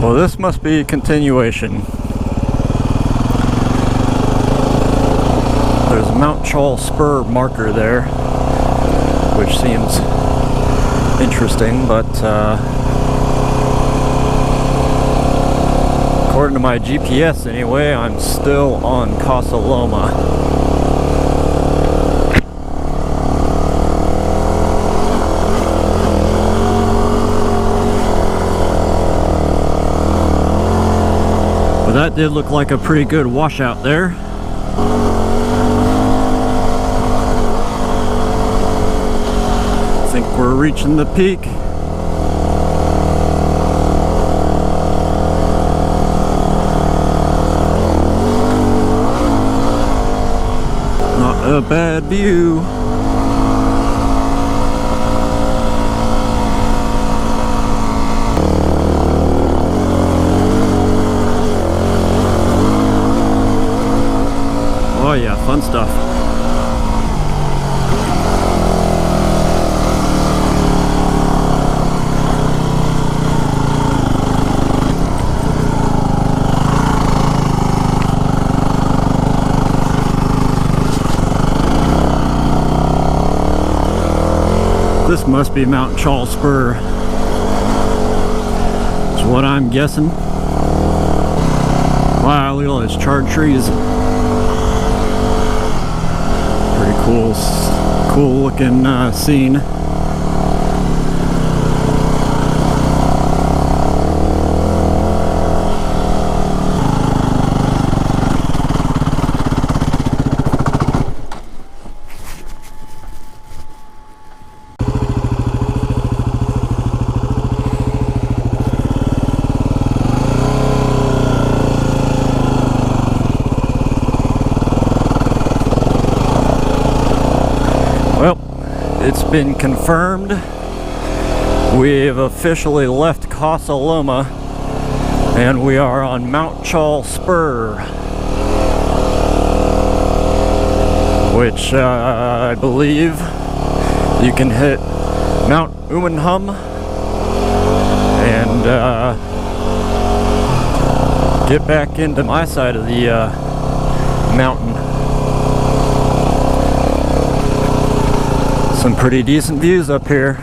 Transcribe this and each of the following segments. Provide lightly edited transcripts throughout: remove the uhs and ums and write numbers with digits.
Well, this must be a continuation. There's a Mount Chual Spur marker there, which seems interesting, but according to my GPS anyway, I'm still on Casa Loma. But that did look like a pretty good washout there. I think we're reaching the peak. Not a bad view. Oh yeah, fun stuff. This must be Mount Chual Spur, is what I'm guessing. Wow, look at all those charred trees. Pretty cool looking scene. It's been confirmed. We've officially left Casa Loma and we are on Mount Chual Spur, which I believe you can hit Mount Umenhum and get back into my side of the mountain. Some pretty decent views up here.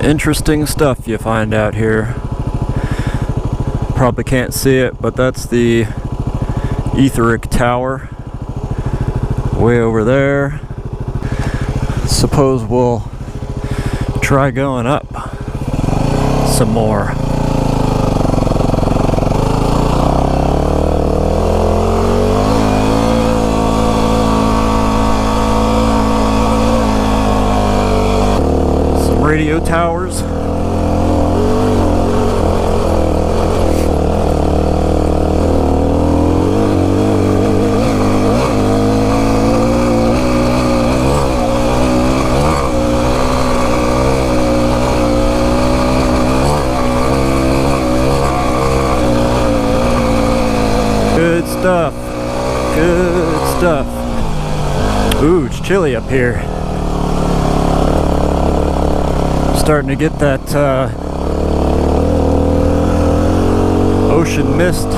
Interesting stuff you find out here. Probably can't see it, but that's the etheric tower way over there. Suppose we'll try going up some more. Radio towers. Good stuff. Good stuff. Ooh, it's chilly up here. Starting to get that ocean mist.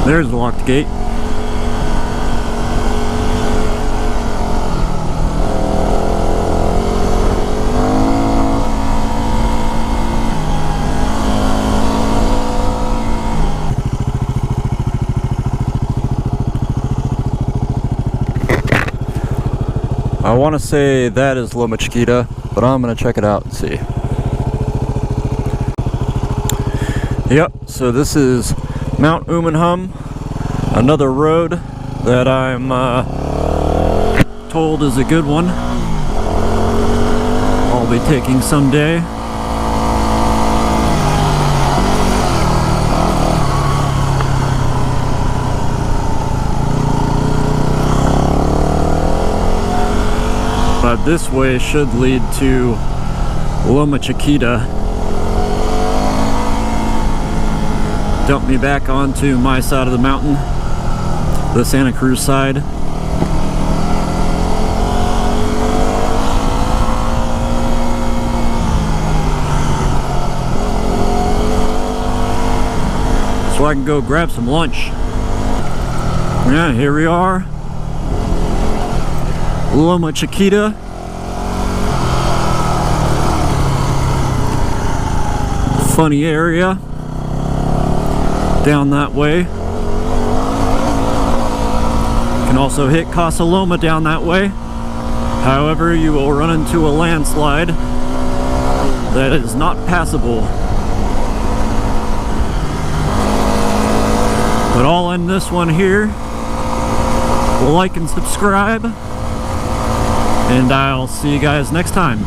There's the locked gate. I want to say that is Loma Chiquita, but I'm going to check it out and see. Yep, so this is Mount Umanhum, another road that I'm told is a good one. I'll be taking someday. But this way should lead to Loma Chiquita. Dump me back onto my side of the mountain, the Santa Cruz side. So I can go grab some lunch. Yeah, here we are. Loma Chiquita. Funny area. Down that way. You can also hit Casa Loma down that way. However, you will run into a landslide that is not passable. But I'll end this one here. Like and subscribe. And I'll see you guys next time.